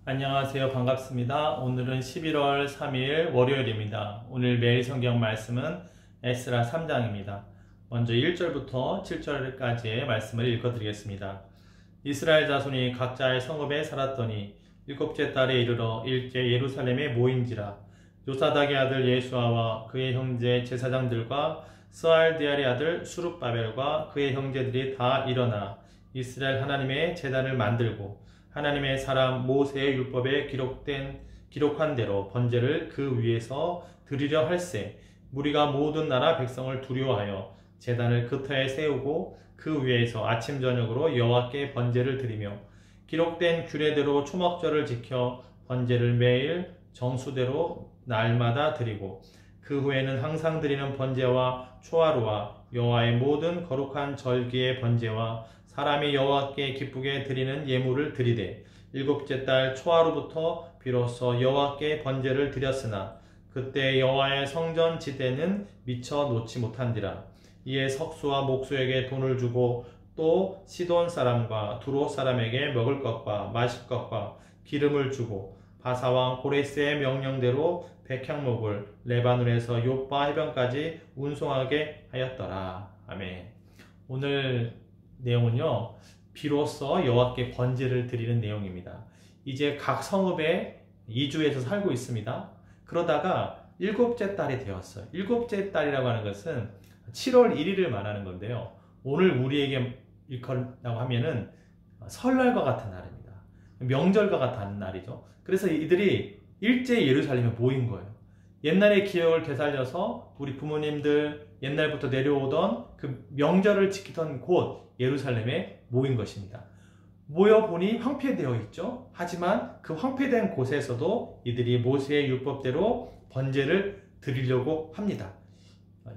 안녕하세요. 반갑습니다. 오늘은 11월 3일 월요일입니다. 오늘 매일 성경 말씀은 에스라 3장입니다. 먼저 1절부터 7절까지의 말씀을 읽어드리겠습니다. 이스라엘 자손이 각자의 성읍에 살았더니 일곱째 달에 이르러 일제 예루살렘에 모인지라. 요사닥의 아들 예수아와 그의 형제 제사장들과 스알디알의 아들 수룹바벨과 그의 형제들이 다 일어나 이스라엘 하나님의 제단을 만들고 하나님의 사람 모세의 율법에 기록한 대로 번제를 그 위에서 드리려 할세. 무리가 모든 나라 백성을 두려워하여 제단을 그 터에 세우고 그 위에서 아침 저녁으로 여호와께 번제를 드리며 기록된 규례대로 초막절을 지켜 번제를 매일 정수대로 날마다 드리고 그 후에는 항상 드리는 번제와 초하루와 여호와의 모든 거룩한 절기의 번제와 사람이 여호와께 기쁘게 드리는 예물을 드리되 일곱째 달 초하루부터 비로소 여호와께 번제를 드렸으나 그때 여호와의 성전 지대는 미처 놓지 못한지라. 이에 석수와 목수에게 돈을 주고 또 시돈 사람과 두로 사람에게 먹을 것과 마실 것과 기름을 주고 바사왕 고레스의 명령대로 백향목을 레바논에서 욥바 해변까지 운송하게 하였더라. 아멘. 오늘 내용은요, 비로소 여호와께 번제를 드리는 내용입니다. 이제 각 성읍에 이주해서 살고 있습니다. 그러다가 일곱째 달이 되었어요. 일곱째 달이라고 하는 것은 7월 1일을 말하는 건데요. 오늘 우리에게 일컬라고 하면은 설날과 같은 날입니다. 명절과 같은 날이죠. 그래서 이들이 일제 예루살렘에 모인 거예요. 옛날의 기억을 되살려서 우리 부모님들 옛날부터 내려오던 그 명절을 지키던 곳 예루살렘에 모인 것입니다. 모여보니 황폐되어 있죠. 하지만 그 황폐된 곳에서도 이들이 모세의 율법대로 번제를 드리려고 합니다.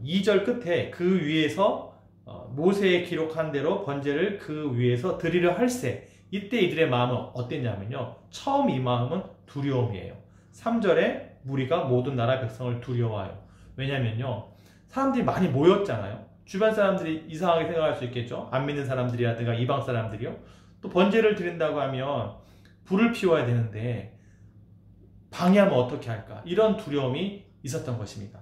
2절 끝에 그 위에서 모세의 기록한 대로 번제를 그 위에서 드리려 할세. 이때 이들의 마음은 어땠냐면요. 처음 이 마음은 두려움이에요. 3절에 무리가 모든 나라 백성을 두려워하여. 왜냐면요. 사람들이 많이 모였잖아요. 주변 사람들이 이상하게 생각할 수 있겠죠. 안 믿는 사람들이라든가 이방 사람들이요. 또 번제를 드린다고 하면 불을 피워야 되는데 방해하면 어떻게 할까? 이런 두려움이 있었던 것입니다.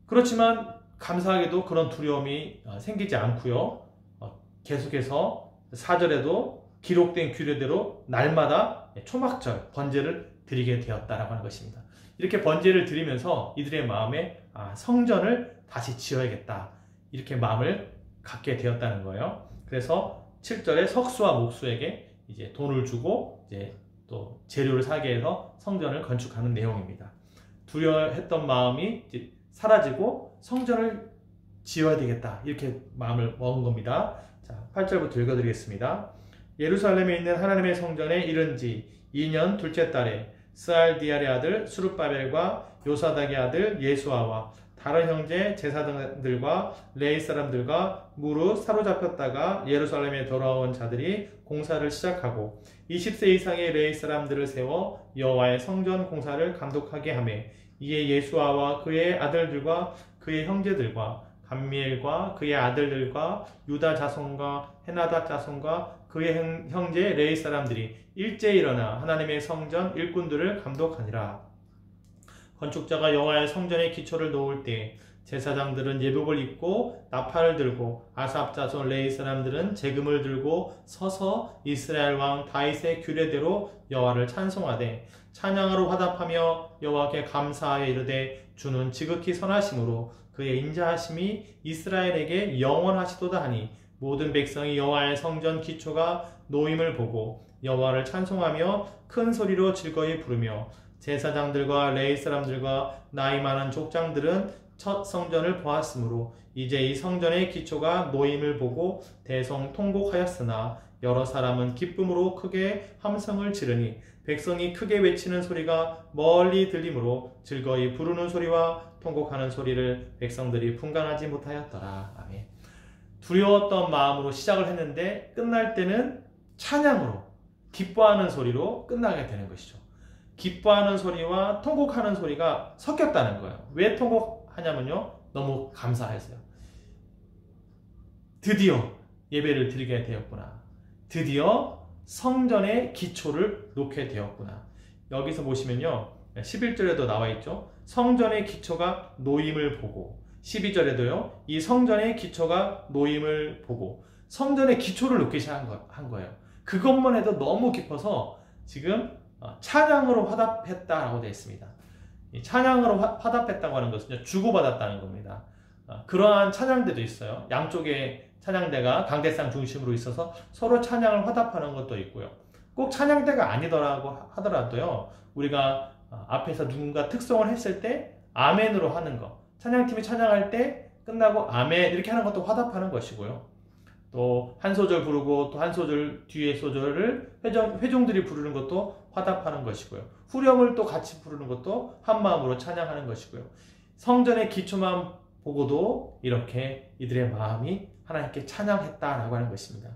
그렇지만 감사하게도 그런 두려움이 생기지 않고요. 계속해서 4절에도 기록된 규례대로 날마다 초막절 번제를 드리게 되었다라고 하는 것입니다. 이렇게 번제를 드리면서 이들의 마음에 성전을 다시 지어야겠다 이렇게 마음을 갖게 되었다는 거예요. 그래서 7절에 석수와 목수에게 이제 돈을 주고 이제 또 재료를 사게 해서 성전을 건축하는 내용입니다. 두려워했던 마음이 이제 사라지고 성전을 지어야 되겠다 이렇게 마음을 먹은 겁니다. 자, 8절부터 읽어드리겠습니다. 예루살렘에 있는 하나님의 성전에 이른 지 2년 둘째 달에 스알디알의 아들 수룹바벨과 요사닥의 아들 예수아와 다른 형제 제사장들과 레위 사람들과 무릇 사로잡혔다가 예루살렘에 돌아온 자들이 공사를 시작하고 20세 이상의 레위 사람들을 세워 여호와의 성전 공사를 감독하게 하매 이에 예수아와 그의 아들들과 그의 형제들과 감미엘과 그의 아들들과 유다 자손과 헤나닷 자손과 그의 형제 레위 사람들이 일제에 일어나 하나님의 성전 일꾼들을 감독하니라. 건축자가 여호와의 성전의 기초를 놓을 때 제사장들은 예복을 입고 나팔을 들고 아삽 자손 레위 사람들은 제금을 들고 서서 이스라엘 왕 다윗의 규례대로 여호와를 찬송하되 찬양으로 화답하며 여호와께 감사하여 이르되 주는 지극히 선하심으로 그의 인자하심이 이스라엘에게 영원하시도다 하니 모든 백성이 여호와의 성전 기초가 놓임을 보고 여호와를 찬송하며 큰 소리로 즐거이 부르며 제사장들과 레위 사람들과 나이 많은 족장들은 첫 성전을 보았으므로 이제 이 성전의 기초가 놓임을 보고 대성통곡하였으나 여러 사람은 기쁨으로 크게 함성을 지르니 백성이 크게 외치는 소리가 멀리 들리므로 즐거이 부르는 소리와 통곡하는 소리를 백성들이 분간하지 못하였더라. 아멘. 두려웠던 마음으로 시작을 했는데 끝날 때는 찬양으로 기뻐하는 소리로 끝나게 되는 것이죠. 기뻐하는 소리와 통곡하는 소리가 섞였다는 거예요. 왜 통곡하냐면요. 너무 감사해서요. 드디어 예배를 드리게 되었구나. 드디어 성전의 기초를 놓게 되었구나. 여기서 보시면요, 11절에도 나와 있죠. 성전의 기초가 놓임을 보고, 12절에도요, 이 성전의 기초가 놓임을 보고, 성전의 기초를 놓기 시작한 거예요. 그것만 해도 너무 깊어서 지금 찬양으로 화답했다라고 되어 있습니다. 이 찬양으로 화답했다고 하는 것은 주고받았다는 겁니다. 그러한 찬양대도 있어요. 양쪽에 찬양대가 강대상 중심으로 있어서 서로 찬양을 화답하는 것도 있고요. 꼭 찬양대가 아니더라고 하더라도요, 우리가 앞에서 누군가 특송을 했을 때 아멘으로 하는 것, 찬양팀이 찬양할 때 끝나고 아멘 이렇게 하는 것도 화답하는 것이고요. 또 한 소절 부르고 또 한 소절 뒤에 소절을 회중들이 부르는 것도 화답하는 것이고요. 후렴을 또 같이 부르는 것도 한 마음으로 찬양하는 것이고요. 성전의 기초만 보고도 이렇게 이들의 마음이 하나님께 찬양했다라고 하는 것입니다.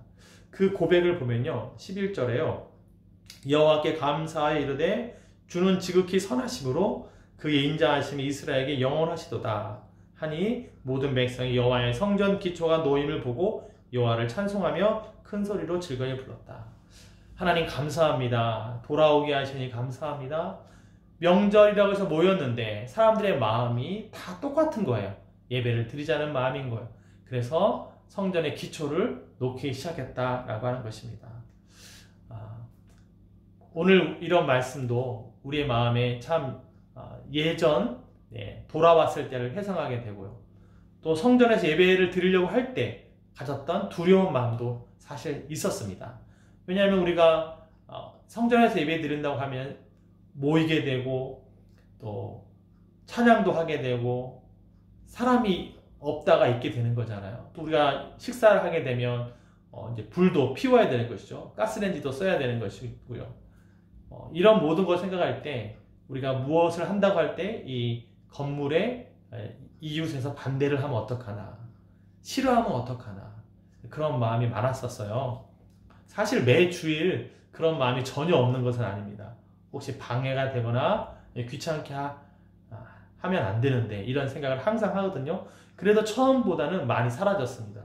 그 고백을 보면요, 11절에요. 여호와께 감사하여 이르되 주는 지극히 선하심으로 그의 인자하심이 이스라엘에게 영원하시도다 하니 모든 백성이 여호와의 성전 기초가 놓임을 보고 여호와를 찬송하며 큰 소리로 즐거이 불렀다. 하나님 감사합니다. 돌아오게 하시니 감사합니다. 명절이라고 해서 모였는데 사람들의 마음이 다 똑같은 거예요. 예배를 드리자는 마음인 거예요. 그래서 성전의 기초를 놓기 시작했다라고 하는 것입니다. 오늘 이런 말씀도 우리의 마음에 참 예전 돌아왔을 때를 회상하게 되고요. 또 성전에서 예배를 드리려고 할 때 가졌던 두려운 마음도 사실 있었습니다. 왜냐하면 우리가 성전에서 예배 드린다고 하면 모이게 되고 또 찬양도 하게 되고 사람이 없다가 있게 되는 거잖아요. 또 우리가 식사를 하게 되면 이제 불도 피워야 되는 것이죠. 가스레인지도 써야 되는 것이고요. 이런 모든 걸 생각할 때 우리가 무엇을 한다고 할 때 이 건물에 이웃에서 반대를 하면 어떡하나, 싫어하면 어떡하나, 그런 마음이 많았었어요. 사실 매 주일 그런 마음이 전혀 없는 것은 아닙니다. 혹시 방해가 되거나 귀찮게 하면 안 되는데 이런 생각을 항상 하거든요. 그래도 처음보다는 많이 사라졌습니다.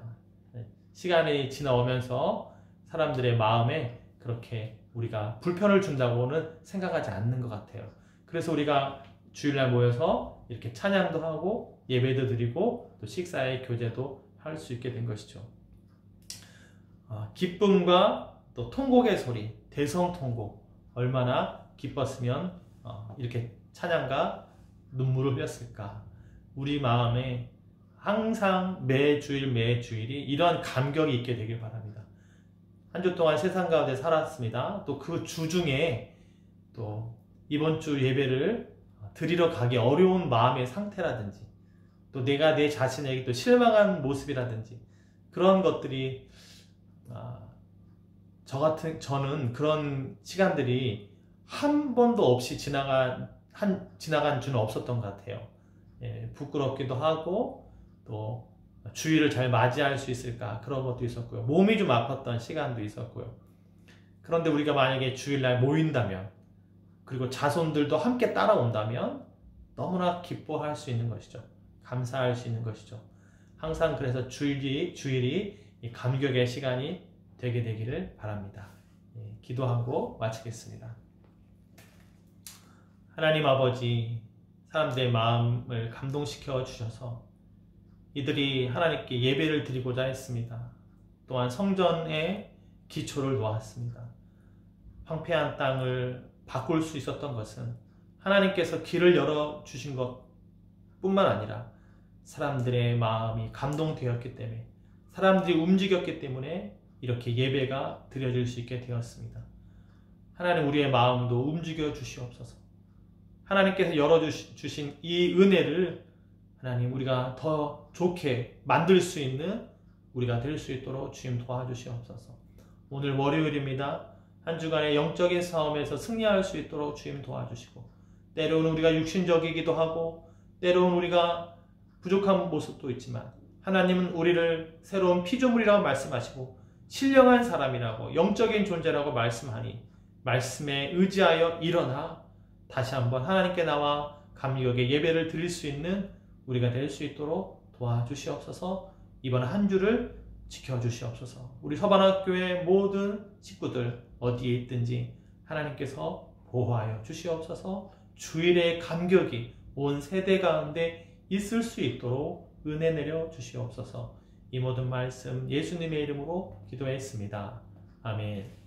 시간이 지나오면서 사람들의 마음에 그렇게 우리가 불편을 준다고는 생각하지 않는 것 같아요. 그래서 우리가 주일날 모여서 이렇게 찬양도 하고 예배도 드리고 또 식사의 교제도 할 수 있게 된 것이죠. 기쁨과 또 통곡의 소리, 대성통곡, 얼마나 기뻤으면 이렇게 찬양과 눈물을 흘렸을까. 우리 마음에 항상 매주일이 이러한 감격이 있게 되길 바랍니다. 한 주 동안 세상 가운데 살았습니다. 또 그 주 중에 또 이번 주 예배를 드리러 가기 어려운 마음의 상태라든지 또 내가 내 자신에게 또 실망한 모습이라든지 그런 것들이 저는 그런 시간들이 한 번도 없이 지나간 주는 없었던 것 같아요. 부끄럽기도 하고 또 주일을 잘 맞이할 수 있을까 그런 것도 있었고요. 몸이 좀 아팠던 시간도 있었고요. 그런데 우리가 만약에 주일날 모인다면 그리고 자손들도 함께 따라온다면 너무나 기뻐할 수 있는 것이죠. 감사할 수 있는 것이죠. 항상 그래서 주일이 이 감격의 시간이 되게 되기를 바랍니다. 기도하고 마치겠습니다. 하나님 아버지, 사람들의 마음을 감동시켜 주셔서 이들이 하나님께 예배를 드리고자 했습니다. 또한 성전의 기초를 놓았습니다. 황폐한 땅을 바꿀 수 있었던 것은 하나님께서 길을 열어주신 것뿐만 아니라 사람들의 마음이 감동되었기 때문에, 사람들이 움직였기 때문에 이렇게 예배가 드려질 수 있게 되었습니다. 하나님, 우리의 마음도 움직여 주시옵소서. 하나님께서 열어주신 이 은혜를 하나님, 우리가 더 좋게 만들 수 있는 우리가 될 수 있도록 주님 도와주시옵소서. 오늘 월요일입니다. 한 주간의 영적인 싸움에서 승리할 수 있도록 주님 도와주시고, 때로는 우리가 육신적이기도 하고 때로는 우리가 부족한 모습도 있지만 하나님은 우리를 새로운 피조물이라고 말씀하시고 신령한 사람이라고 영적인 존재라고 말씀하니 말씀에 의지하여 일어나 다시 한번 하나님께 나와 감격의 예배를 드릴 수 있는 우리가 될 수 있도록 도와주시옵소서. 이번 한 주를 지켜주시옵소서. 우리 서반학교의 모든 식구들 어디에 있든지 하나님께서 보호하여 주시옵소서. 주일의 감격이 온 세대 가운데 있을 수 있도록 은혜 내려 주시옵소서. 이 모든 말씀 예수님의 이름으로 기도했습니다. 아멘.